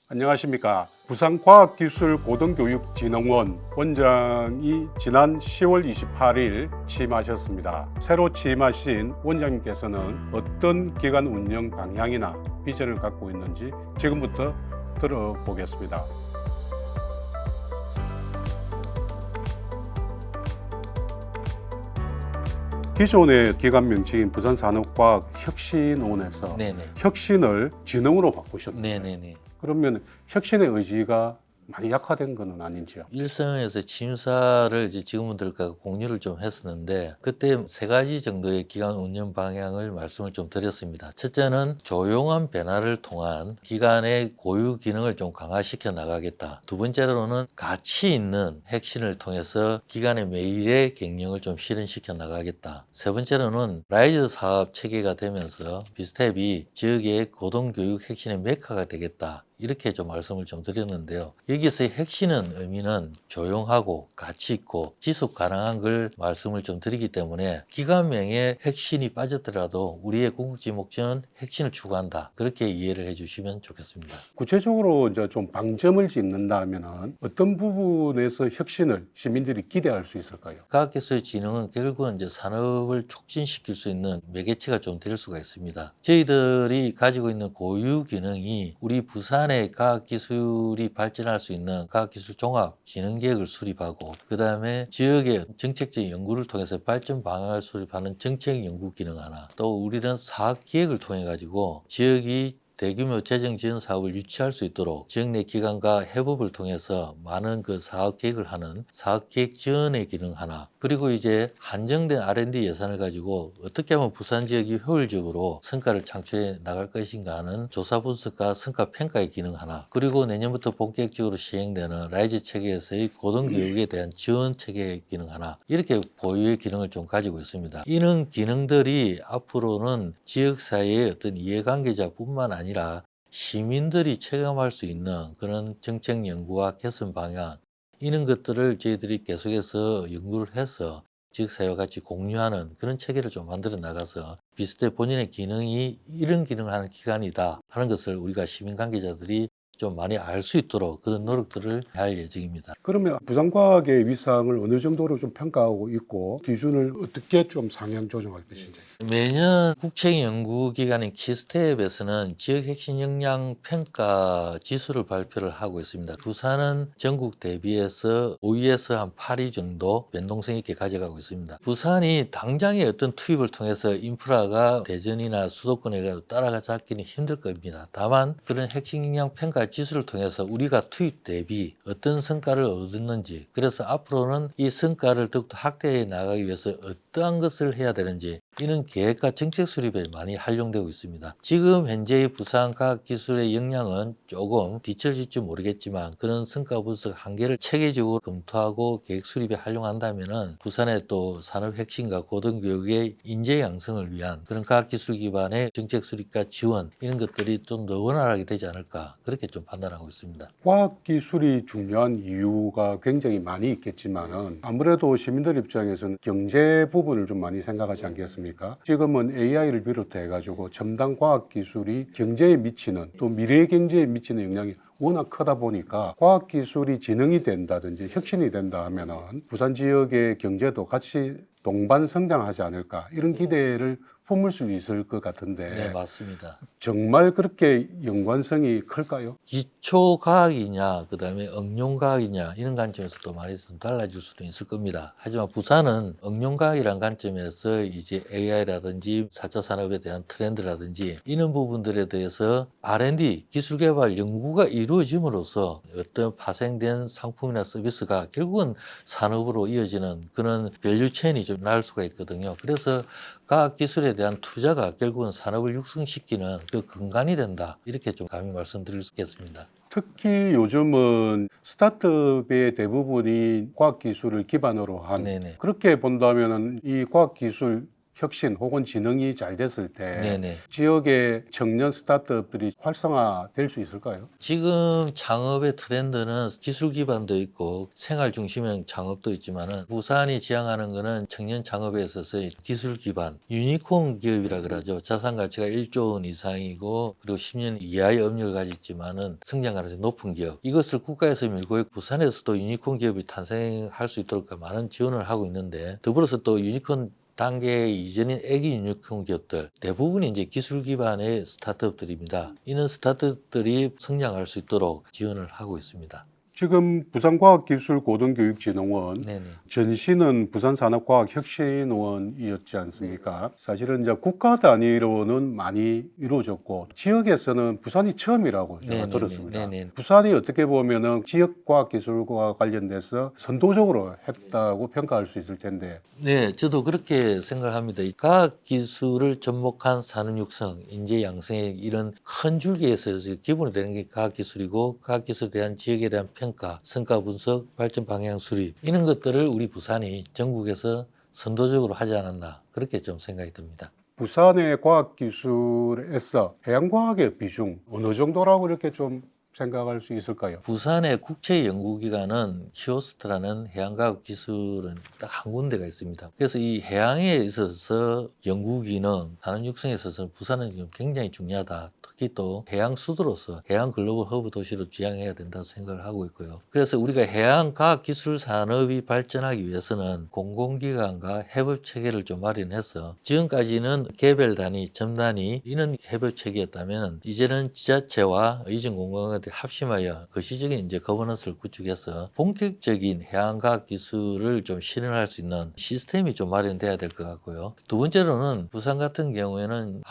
안녕하십니까. 부산과학기술고등교육진흥원 원장이 지난 10월 28일 취임하셨습니다. 새로 취임하신 원장님께서는 어떤 기관 운영 방향이나 비전을 갖고 있는지 지금부터 들어보겠습니다. 기존의 기관 명칭인 부산산업과학혁신원에서 네네. 혁신을 진흥으로 바꾸셨네요. 네네네. 그러면 혁신의 의지가 많이 약화된 건 아닌지요? 일선에서 취임사를 이제 직원들과 공유를 좀 했었는데 그때 세 가지 정도의 기관 운영 방향을 말씀을 좀 드렸습니다. 첫째는 조용한 변화를 통한 기관의 고유 기능을 좀 강화시켜 나가겠다. 두 번째로는 가치 있는 혁신을 통해서 기관의 매일의 경영을 좀 실현시켜 나가겠다. 세 번째로는 라이즈 사업 체계가 되면서 비스텝이 지역의 고등교육 혁신의 메카가 되겠다. 이렇게 좀 말씀을 좀 드렸는데요. 여기서의 핵심은 의미는 조용하고 가치 있고 지속 가능한 걸 말씀을 좀 드리기 때문에 기관명에 핵심이 빠졌더라도 우리의 궁극지 목적은 핵심을 추구한다. 그렇게 이해를 해주시면 좋겠습니다. 구체적으로 이제 좀 방점을 짓는다면은 어떤 부분에서 혁신을 시민들이 기대할 수 있을까요? 과학기술진흥은 결국은 이제 산업을 촉진시킬 수 있는 매개체가 좀 될 수가 있습니다. 저희들이 가지고 있는 고유 기능이 우리 부산의 과학기술이 발전할 수 있는 과학기술 종합 진흥 계획을 수립하고 그 다음에 지역의 정책적 연구를 통해서 발전 방향을 수립하는 정책 연구 기능 하나, 또 우리는 사업 기획을 통해 가지고 지역이 대규모 재정 지원 사업을 유치할 수 있도록 지역 내 기관과 협업을 통해서 많은 그 사업 계획을 하는 사업 계획 지원의 기능 하나, 그리고 이제 한정된 R&D 예산을 가지고 어떻게 하면 부산 지역이 효율적으로 성과를 창출해 나갈 것인가 하는 조사 분석과 성과 평가의 기능 하나, 그리고 내년부터 본격적으로 시행되는 라이즈 체계에서의 고등교육에 대한 지원 체계의 기능 하나, 이렇게 고유의 기능을 좀 가지고 있습니다. 이런 기능들이 앞으로는 지역사회의 어떤 이해관계자뿐만 아니라 시민들이 체감할 수 있는 그런 정책 연구와 개선 방향, 이런 것들을 저희들이 계속해서 연구를 해서 지역사회와 같이 공유하는 그런 체계를 좀 만들어 나가서 비슷해 본인의 기능이 이런 기능을 하는 기관이다 하는 것을 우리가 시민 관계자들이 좀 많이 알 수 있도록 그런 노력들을 할 예정입니다. 그러면 부산과학의 위상을 어느 정도로 좀 평가하고 있고 기준을 어떻게 좀 상향 조정할 것인지. 매년 국책연구기관인 키스텝에서는 지역 핵심 역량 평가 지수를 발표를 하고 있습니다. 부산은 전국 대비해서 5위에서 한 8위 정도 변동성 있게 가져가고 있습니다. 부산이 당장의 어떤 투입을 통해서 인프라가 대전이나 수도권에 따라잡기는 힘들 겁니다. 다만 그런 핵심 역량 평가 지수를 통해서 우리가 투입 대비 어떤 성과를 얻었는지, 그래서 앞으로는 이 성과를 더욱더 확대해 나가기 위해서 어떠한 것을 해야 되는지, 이런 계획과 정책 수립에 많이 활용되고 있습니다. 지금 현재의 부산과학기술의 역량은 조금 뒤처질지 모르겠지만 그런 성과 분석 한계를 체계적으로 검토하고 계획 수립에 활용한다면 부산의 또 산업 혁신과 고등교육의 인재 양성을 위한 그런 과학기술 기반의 정책 수립과 지원, 이런 것들이 좀 더 원활하게 되지 않을까, 그렇게 좀 판단하고 있습니다. 과학기술이 중요한 이유가 굉장히 많이 있겠지만은 아무래도 시민들 입장에서는 경제 부분을 좀 많이 생각하지 않겠습니까? 지금은 AI를 비롯해 가지고 첨단 과학기술이 경제에 미치는, 또 미래 경제에 미치는 영향이 워낙 크다 보니까 과학기술이 진흥이 된다든지 혁신이 된다 하면은 부산 지역의 경제도 같이 동반 성장하지 않을까, 이런 기대를 품을 수 있을 것 같은데 네, 맞습니다. 정말 그렇게 연관성이 클까요? 기초과학이냐, 그 다음에 응용과학이냐, 이런 관점에서 또 많이 좀 달라질 수도 있을 겁니다. 하지만 부산은 응용과학이라는 관점에서 이제 AI라든지 4차 산업에 대한 트렌드라든지 이런 부분들에 대해서 R&D, 기술개발, 연구가 이루어짐으로써 어떤 파생된 상품이나 서비스가 결국은 산업으로 이어지는 그런 밸류체인이 좀 나올 수가 있거든요. 그래서 과학기술에 대한 투자가 결국은 산업을 육성시키는 그 근간이 된다, 이렇게 좀 감히 말씀드릴 수 있겠습니다. 특히 요즘은 스타트업의 대부분이 과학기술을 기반으로 한, 네네. 그렇게 본다면은 이 과학기술 혁신 혹은 진흥이 잘 됐을 때 네네. 지역의 청년 스타트업들이 활성화될 수 있을까요? 지금 창업의 트렌드는 기술 기반도 있고 생활 중심형 창업도 있지만은 부산이 지향하는 거는 청년 창업에 있어서의 기술 기반, 유니콘 기업이라 그러죠. 자산 가치가 1조 원 이상이고 그리고 10년 이하의 업력을 가졌지만은 성장 가능성이 높은 기업. 이것을 국가에서 밀고 있고 부산에서도 유니콘 기업이 탄생할 수 있도록 많은 지원을 하고 있는데 더불어서 또 유니콘 단계 이전인 애기 유니콘 기업들 대부분이 이제 기술 기반의 스타트업들입니다. 이런 스타트업들이 성장할 수 있도록 지원을 하고 있습니다. 지금 부산과학기술고등교육진흥원 네네. 전시는 부산산업과학혁신원이었지 않습니까? 사실은 이제 국가 단위로는 많이 이루어졌고 지역에서는 부산이 처음이라고 제가 네네네. 들었습니다. 네네. 부산이 어떻게 보면은 지역과학기술과 관련돼서 선도적으로 했다고 평가할 수 있을 텐데 네, 저도 그렇게 생각합니다. 이 과학 기술을 접목한 산업 육성, 인재 양성의 이런 큰 줄기에서 기본이 되는 게 과학 기술이고 과학 기술에 대한 지역에 대한 평가, 성과 분석, 발전 방향 수립 이런 것들을 우리 부산이 전국에서 선도적으로 하지 않았나 그렇게 좀 생각이 듭니다. 부산의 과학기술에서 해양과학의 비중 어느 정도라고 이렇게 좀 생각할 수 있을까요? 부산의 국제연구기관은 키오스트라는 해양과학 기술은 딱 한 군데가 있습니다. 그래서 이 해양에 있어서 연구기능, 산업 육성에 있어서 부산은 지금 굉장히 중요하다. 특히 또 해양 수도로서 해양 글로벌 허브 도시로 지향해야 된다고 생각을 하고 있고요. 그래서 우리가 해양 과학 기술 산업이 발전하기 위해서는 공공기관과 협업 체계를 좀 마련해서 지금까지는 개별 단위, 점 단위 이런 협업 체계였다면 이제는 지자체와 이전 공공기관들이 합심하여 거시적인 이제 거버넌스를 구축해서 본격적인 해양과학 기술을 좀 실현할 수 있는 시스템이 좀 마련돼야 될 것 같고요. 두 번째로는 부산 같은 경우에는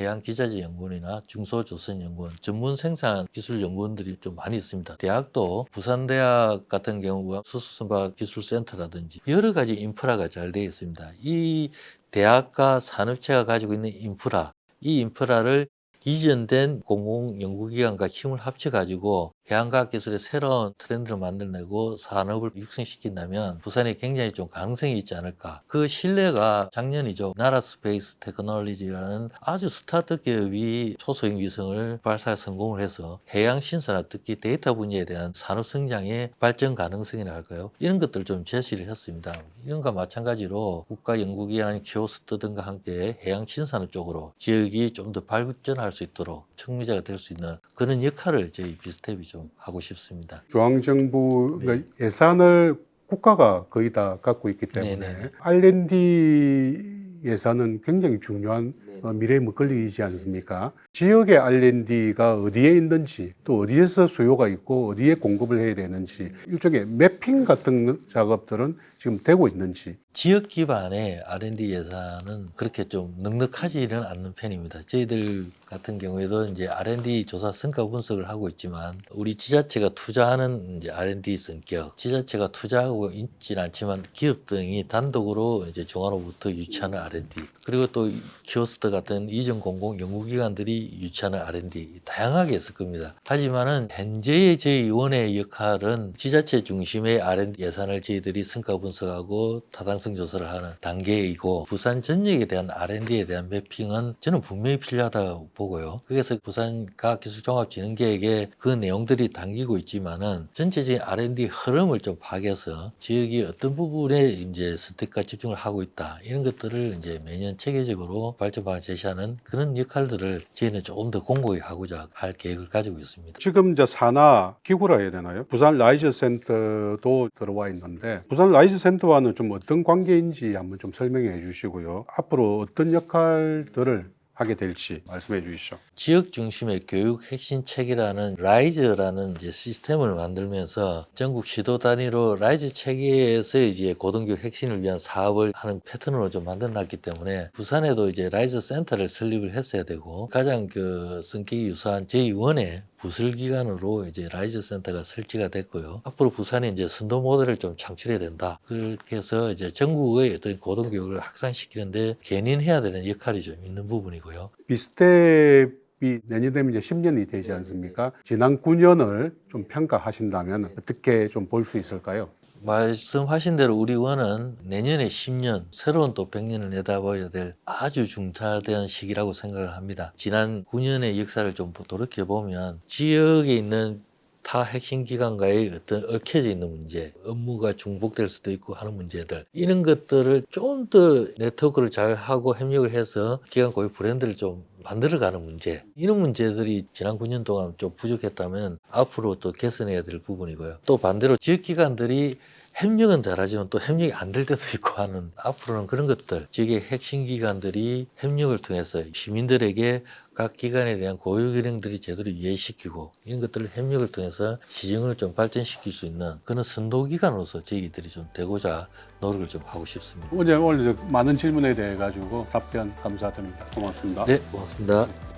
한국조선해양기자재연구원이나 중소조선연구원, 전문 생산 기술 연구원들이 좀 많이 있습니다. 대학도 부산대학 같은 경우가 수소선박기술센터라든지 여러 가지 인프라가 잘 되어 있습니다. 이 대학과 산업체가 가지고 있는 인프라, 이 인프라를 이전된 공공연구기관과 힘을 합쳐가지고 해양과학기술의 새로운 트렌드를 만들어내고 산업을 육성시킨다면 부산이 굉장히 좀 가능성이 있지 않을까. 그 신뢰가 작년이죠. 나라스페이스 테크놀로지라는 아주 스타트업 기업이 초소형 위성을 발사 성공을 해서 해양 신산업, 특히 데이터 분야에 대한 산업 성장의 발전 가능성이라 할까요? 이런 것들을 좀 제시를 했습니다. 이런 것과 마찬가지로 국가연구기관 키오스트 등과 함께 해양 신산업 쪽으로 지역이 좀 더 발전할 수 있도록 촉매자가 될 수 있는 그런 역할을 저희 비스텝이 좀 하고 싶습니다. 중앙정부가 네. 예산을 국가가 거의 다 갖고 있기 때문에 네네네. R&D 예산은 굉장히 중요한 미래의 먹거리이지 않습니까? 지역의 R&D가 어디에 있는지 또 어디에서 수요가 있고 어디에 공급을 해야 되는지 일종의 매핑 같은 작업들은 지금 되고 있는지 지역 기반의 R&D 예산은 그렇게 좀 넉넉하지는 않는 편입니다. 저희들 같은 경우에도 이제 R&D 조사 성과 분석을 하고 있지만 우리 지자체가 투자하는 이제 R&D 성격, 지자체가 투자하고 있지는 않지만 기업 등이 단독으로 이제 중앙으로부터 유치하는 R&D, 그리고 또 키오스트 같은 이전 공공 연구기관들이 유치하는 R&D 다양하게 있을 겁니다. 하지만은 현재의 저희 원의 역할은 지자체 중심의 R&D 예산을 저희들이 성과 분석하고 타당성 조사를 하는 단계이고 부산 전역에 대한 R&D에 대한 매핑은 저는 분명히 필요하다고 보고요. 그래서 부산과학기술종합진흥계획에 그 내용들이 담기고 있지만은 전체적인 R&D 흐름을 좀 파악해서 지역이 어떤 부분에 이제 선택과 집중을 하고 있다 이런 것들을 이제 매년 체계적으로 발전방을 제시하는 그런 역할들을 저희는 조금 더 공고히 하고자 할 계획을 가지고 있습니다. 지금 이제 산하 기구라 해야 되나요? 부산 라이즈 센터도 들어와 있는데 부산 라이즈 센터와는 좀 어떤 관계인지 한번 좀 설명해 주시고요. 앞으로 어떤 역할들을 하게 될지 말씀해 주시죠. 지역 중심의 교육 핵심 체계라는 라이즈라는 이제 시스템을 만들면서 전국 시도 단위로 라이즈 체계에서 이제 고등교육 핵심을 위한 사업을 하는 패턴으로 좀 만들어놨기 때문에 부산에도 이제 라이즈 센터를 설립을 했어야 되고 가장 그 성격이 유사한 제2원의 부설기관으로 이제 라이즈 센터가 설치가 됐고요. 앞으로 부산에 이제 선도 모델을 좀 창출해야 된다. 그렇게 해서 이제 전국의 어떤 고등교육을 확산시키는데 견인해야 되는 역할이 좀 있는 부분이고요. 비스텝이 내년 되면 이제 10년이 되지 않습니까? 지난 9년을 좀 평가하신다면 어떻게 좀 볼 수 있을까요? 말씀하신 대로 우리 원은 내년에 10년, 새로운 또 100년을 내다봐야 될 아주 중차대한 시기라고 생각을 합니다. 지난 9년의 역사를 좀 돌이켜보면 지역에 있는 타 핵심 기관과의 어떤 얽혀져 있는 문제, 업무가 중복될 수도 있고 하는 문제들, 이런 것들을 좀 더 네트워크를 잘 하고 협력을 해서 기관 고유 브랜드를 좀 만들어가는 문제, 이런 문제들이 지난 9년 동안 좀 부족했다면 앞으로 또 개선해야 될 부분이고요. 또 반대로 지역기관들이 협력은 잘하지만 또 협력이 안 될 때도 있고 하는, 앞으로는 그런 것들, 지역의 핵심 기관들이 협력을 통해서 시민들에게 각 기관에 대한 고유 기능들이 제대로 이해시키고 이런 것들을 협력을 통해서 시정을 좀 발전시킬 수 있는 그런 선도기관으로서 저희들이 좀 되고자 노력을 좀 하고 싶습니다. 오늘 많은 질문에 대해 가지고 답변 감사드립니다. 고맙습니다. 네, 고맙습니다.